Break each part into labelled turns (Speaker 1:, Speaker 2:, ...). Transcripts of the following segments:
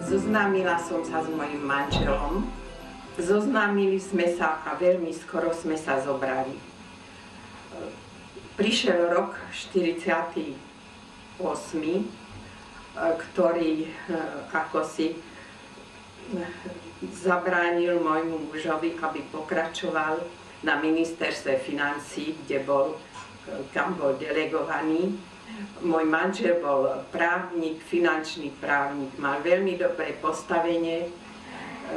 Speaker 1: Zoznámila som sa s mojím manželom. Zoznámili sme sa a veľmi skoro sme sa zobrali. Prišiel rok 48, ktorý akosi zabránil môjmu mužovi, aby pokračoval na ministerstve financií, kam bol delegovaný. Môj manžel bol právnik, finančný právnik, mal veľmi dobré postavenie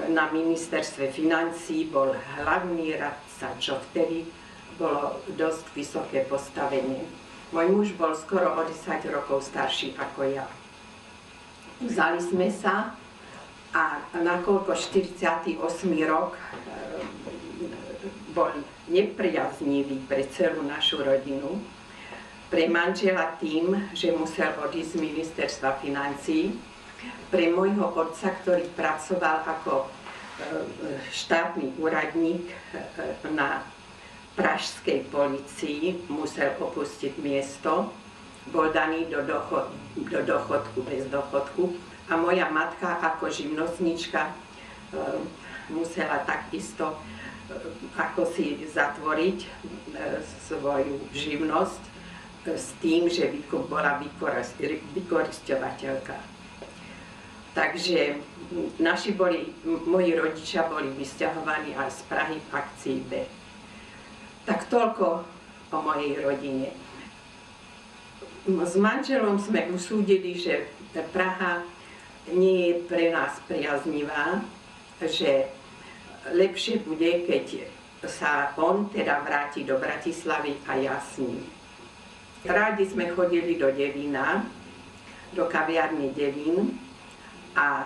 Speaker 1: na ministerstve financií, bol hlavný radca, čo vtedy bolo dosť vysoké postavenie. Môj muž bol skoro o 10 rokov starší ako ja. Vzali sme sa a nakoľko 48. rok bol nepriaznivý pre celú našu rodinu, pre manžela tým, že musel odísť z ministerstva financií, pre môjho otca, ktorý pracoval ako štátny úradník na pražskej polícii, musel opustiť miesto, bol daný do dochodku, bez dochodku a moja matka ako živnostnička musela takisto ako si zatvoriť svoju živnosť s tým, že bola vykorisťovateľka. Takže moji rodičia boli vysťahovaní aj z Prahy v akcii B. Tak toľko o mojej rodine. S manželom sme usúdili, že Praha nie je pre nás priaznivá, že lepšie bude, keď sa on teda vráti do Bratislavy a ja s ním. Rádi sme chodili do Devína, do kaviarny Devín a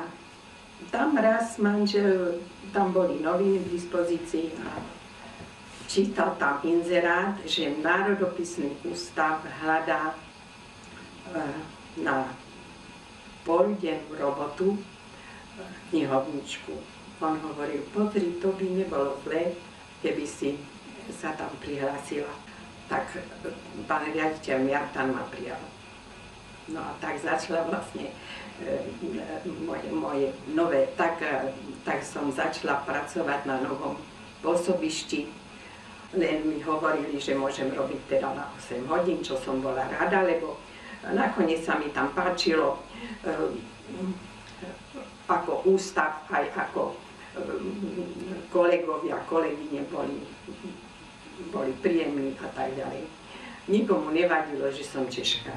Speaker 1: tam raz manžel, tam boli noviny k dispozícii a čítal tam inzerát, že Národopisný ústav hľadá na poldennú robotu knihovničku. On hovoril, pozri, to by nebolo zlé, keby si sa tam prihlásila. Tak pán riaditeľ Miartan ma prijal. No a tak začala vlastne moje nové, tak som začala pracovať na novom pôsobišti. Len mi hovorili, že môžem robiť teda na 8 hodín, čo som bola rada, lebo nakoniec sa mi tam páčilo ako ústav, aj ako kolegovia, kolegyne boli príjemní a tak ďalej. Nikomu nevadilo, že som Češka.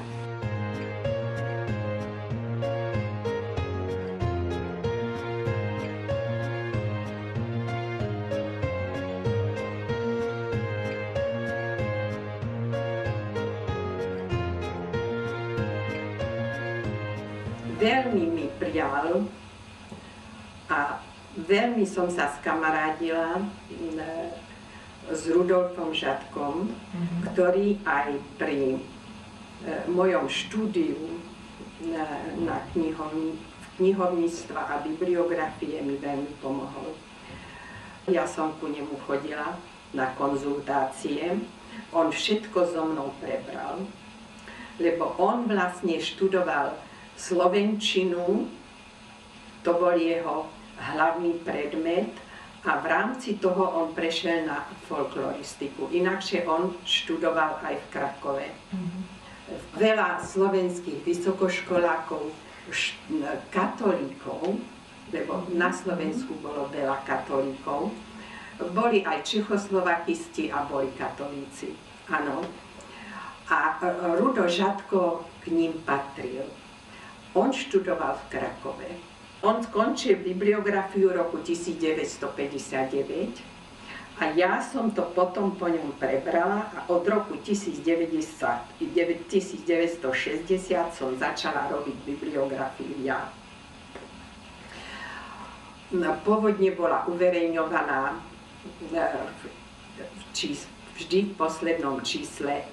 Speaker 1: Veľmi mi prijal a veľmi som sa skamarádila s Rudolfom Žatkom, ktorý aj pri mojom štúdiu na knihovníctva a bibliografie mi veľmi pomohol. Ja som ku nemu chodila na konzultácie, on všetko so mnou prebral, lebo on vlastne študoval slovenčinu, to bol jeho hlavný predmet, a v rámci toho on prešiel na folkloristiku. Inakšie on študoval aj v Krakove. Veľa slovenských vysokoškolákov, katolíkov, lebo na Slovensku bolo veľa katolíkov, boli aj čechoslovakisti a boli katolíci. Áno. A Rudo Žatko k ním patril. On študoval v Krakove. On skončil bibliografiu roku 1959 a ja som to potom po ňom prebrala a od roku 1960 som začala robiť bibliografiu ja. Pôvodne bola uverejňovaná vždy v poslednom čísle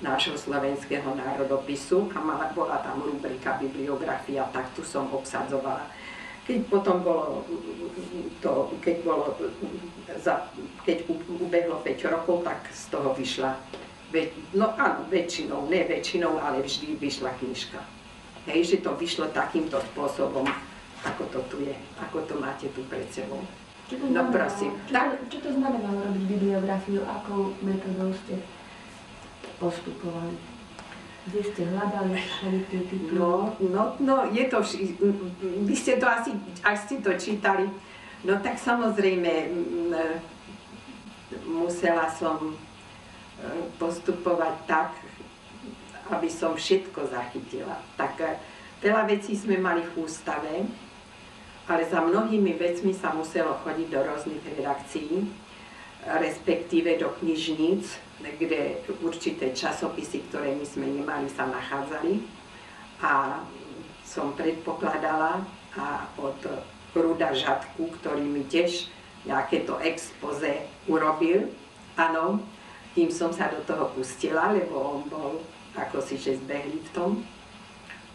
Speaker 1: nášho slovenského národopisu a bola tam rubrika bibliografia, tak tu som obsadzovala. Keď potom bolo to, keď ubehlo 5 rokov, tak z toho vyšla, no áno, väčšinou, ne väčšinou, ale vždy vyšla knižka. Hej, že to vyšlo takýmto spôsobom ako to tu je, ako to máte tu pred sebou.
Speaker 2: No
Speaker 1: prosím.
Speaker 2: Čo to znamenalo robiť bibliografiu? Akou metodou ste postupovali? Kde ste hľadali tie tituly?
Speaker 1: No, je to, vy ste to asi, až ste to čítali, no tak samozrejme musela som postupovať tak, aby som všetko zachytila. Tak veľa vecí sme mali v ústave, ale za mnohými vecmi sa muselo chodiť do rôznych redakcií, respektíve do knižníc, kde určité časopisy, ktoré my sme nemali, sa nachádzali. A som predpokladala a od Ruda Žatku, ktorý mi tiež nejaké to expoze urobil, áno, tým som sa do toho pustila, lebo on bol ako si že zbehlý v tom,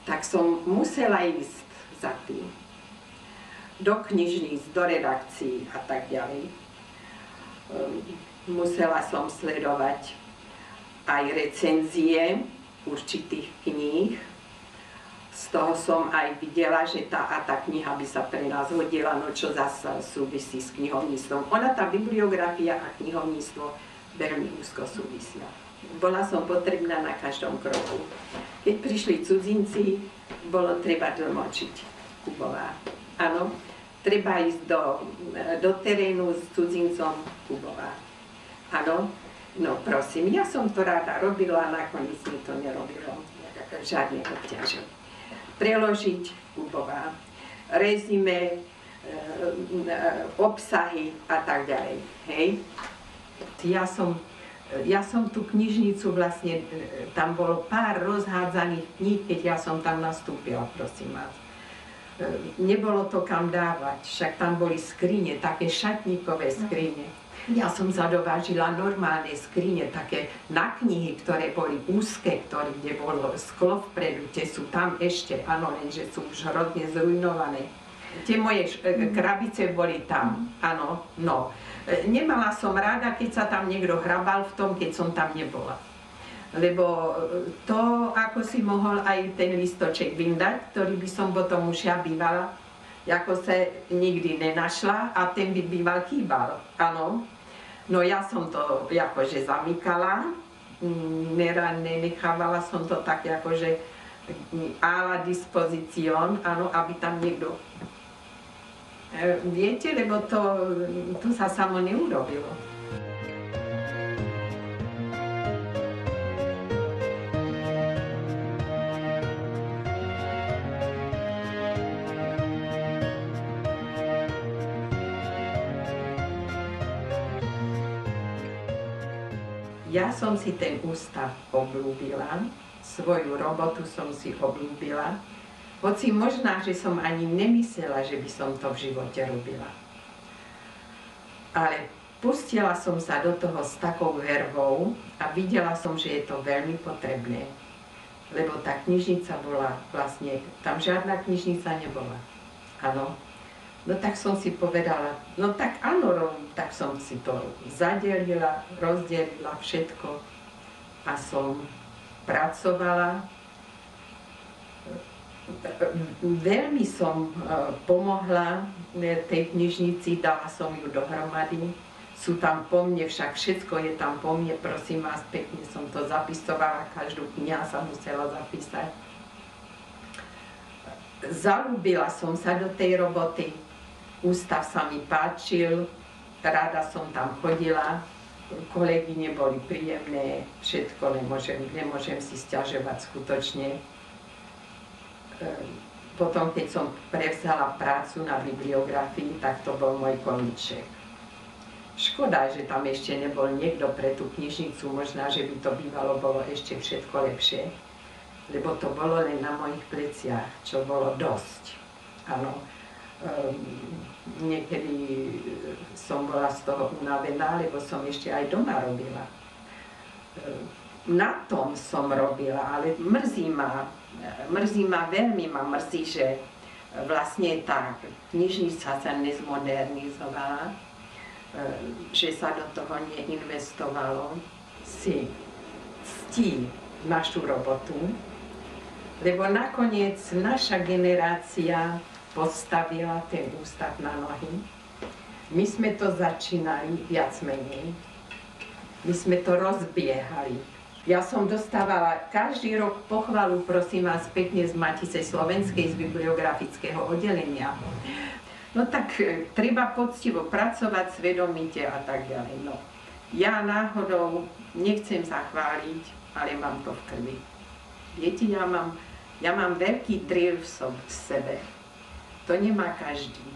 Speaker 1: tak som musela ísť za tým. Do knižníc, do redakcií a tak ďalej. Musela som sledovať aj recenzie určitých kníh. Z toho som aj videla, že tá a tá kniha by sa pre nás hodila, no čo zase súvisí s knihovníctvom. Ona, tá bibliografia a knihovníctvo veľmi úzko súvisia. Bola som potrebná na každom kroku. Keď prišli cudzinci, bolo treba tlmočiť. Kubová. Áno, treba ísť do terénu s cudzincom. Kubová. Áno, no prosím, ja som to rada robila, nakoniec mi to nerobilo žiadne obťaže. Preložiť. Kubová. Rezime, obsahy a tak ďalej. Hej. Ja som tú knižnicu vlastne, tam bolo pár rozhádzaných kníh, keď ja som tam nastúpila, prosím vás. Nebolo to kam dávať, však tam boli skrine, také šatníkové skrine. Ja som zadovážila normálne skrine, také na knihy, ktoré boli úzke, kde bolo sklo vpredu, tie sú tam ešte, áno, lenže sú už hrozne zrujnované. Tie moje krabice boli tam, áno, no. Nemala som rada, keď sa tam niekto hrabal v tom, keď som tam nebola. Lebo to, ako si mohol aj ten listoček vyndať, ktorý by som potom už ja bývala, ako sa nikdy nenašla a ten by býval chýbal, áno. No ja som to akože zamykala, nenechávala som to tak akože à la disposition, áno, aby tam niekto... Viete, lebo to sa samo neurobilo. Ja som si ten ústav obľúbila, svoju robotu som si obľúbila, hoci možná, že som ani nemyslela, že by som to v živote robila. Ale pustila som sa do toho s takou vervou a videla som, že je to veľmi potrebné. Lebo tá knižnica bola vlastne, tam žiadna knižnica nebola. Áno. No tak som si povedala, no tak áno, tak som si to zadelila, rozdelila všetko a som pracovala. Veľmi som pomohla tej knižnici, dala som ju dohromady. Sú tam po mne, však všetko je tam po mne, prosím vás, pekne som to zapisovala, každú kniha sa musela zapísať. Zaľúbila som sa do tej roboty, ústav sa mi páčil, rada som tam chodila, kolegyne boli príjemné, všetko, nemôžem si sťažovať skutočne. Potom, keď som prevzala prácu na bibliografii, tak to bol môj koníček. Škoda, že tam ešte nebol niekto pre tú knižnicu, možná, že by to bývalo bolo ešte všetko lepšie, lebo to bolo len na mojich pleciach, čo bolo dosť. Áno. Niekedy som bola z toho unavená, lebo som ešte aj doma robila. Na tom som robila, ale mrzí ma, veľmi ma mrzí, že vlastne tá knižnica sa nezmodernizovala, že sa do toho neinvestovalo, si ctí našu robotu, lebo nakoniec naša generácia postavila ten ústav na nohy. My sme to začínali viac menej. My sme to rozbiehali. Ja som dostávala každý rok pochvalu, prosím vás, pekne z Matice Slovenskej, z bibliografického oddelenia. No tak treba poctivo pracovať, svedomite a tak ďalej. No, ja náhodou nechcem sa chváliť, ale mám to v krvi. Viete, ja mám veľký drill v sebe. To nemá každý.